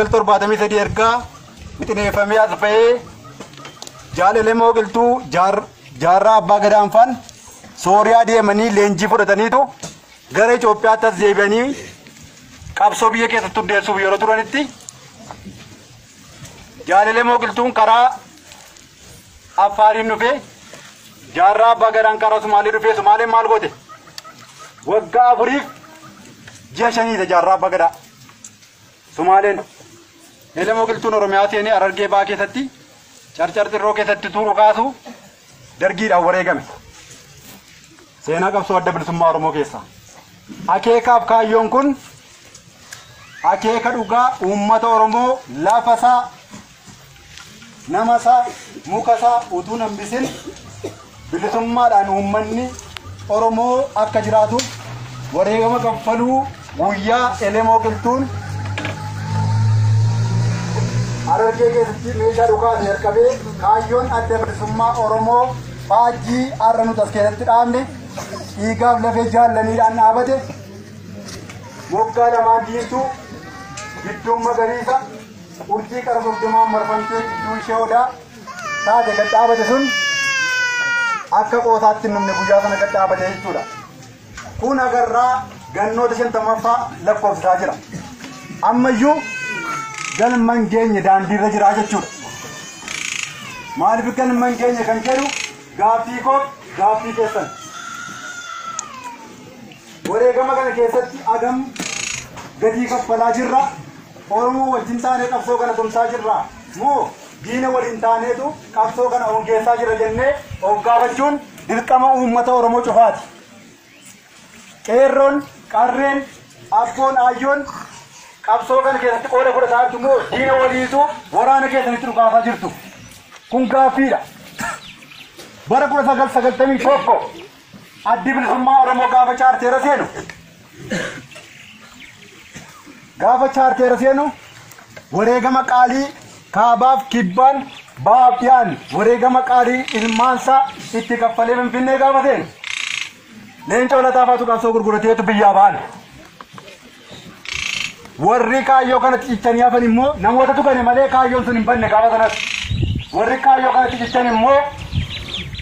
torbatamii sadii ergaa wixineeffamee as ba'ee jaalala mooqiltuu jaarraa abbaa gadaanfaan Sooriyaa deemanii leenjii fudhataniitu gara Itoophiyaatti as deebi'anii qabsoo biyya keessatti hundeessuuf yeroo turanitti jaalala mooqiltuun karaa Affaariin dhufee jaarraa abbaa gadaan karaa Sumaalee dhufee Sumaaleen maal goote waggaa 4 ji'a 5 jaarraa abbaa gadaa Sumaaleen jaalala mooqiltuun Oromiyaa seenee Harargee baa keessatti carcar xirroo keessatti tuuru kaasu dargiidhaan wareegame seenaa qabsoo adda bilisummaa Oromoo keessa akeekaaf kaayyoon kun akeeka dhugaa uummata Oromoo lafasaa namasaa mukasaa utuu nambisin bilisummaadhaan uummanni Oromoo akka jiraatu wareegama kaffaluu guyyaa jaalala mooqiltuun Harargee keessatti meeshaa dhugaati jalqabee kaayyoon adda bilisummaa Oromoo faajjii har'a nuti as keessatti dhaabne dhiigaaf lafee jaallaniidhaan dhaabate moggaa lamaan diimtuu gidduun magariisa urjii qara soddomaan marfamtee gidduu ishee odaa taate gad dhaabate sun akka qoosaatti namni guyyaa sana gad dhaabate jechuudha. Kun agarraa gannoota 50ffaa lakkoofsisaa jira. Ammayyuu galman keenya daandiirra jira jechuudha. Maaliif galman keenya kan jedhu gaaffii koo gaaffii keessan. Wareegama kana keessatti agam gatii kaffalaa jirra. Oromoo wajjin taanee qabsoo kana tumsaa jirra. Moo diina waliin taaneetu qabsoo kana hongeessaa jira jennee of gaafachuun dirqama uummata Oromoo cufaati. Qeerroon, qarreen, abboon, aayyoon qabsoo kana keessatti qooda fudhataa jirtu moo diina waliitu waraana keessanitti dhukaasaa jirtu? Kun gaaffiidha. Bara 1991 addi bilisummaa Oromoo gaafa chaarteera seenu wareegama qaalii kaabaaf kibbaan baaf dhiyaan wareegama qaalii ilmaansaa itti kaffalee Finfinnee gaafa seenu leencoo lataafaatu qabsoo gurgurateetu biyyaa ba'an. Warri kaayyoo kanatti cichanii hafan immoo namoota tuqane malee kaayyoon sun hin banne gaafa sanas. Warri kaayyoo kanatti cichan immoo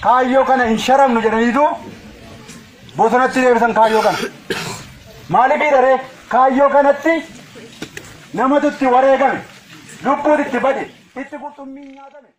kaayyoo kana hin sharamnu jedhaniitu bosonatti deebisan kaayyoo kana. Maaliif hidharee kaayyoo kanatti namatu itti wareegame lubbuutu itti bade itti qurxummii nyaatame.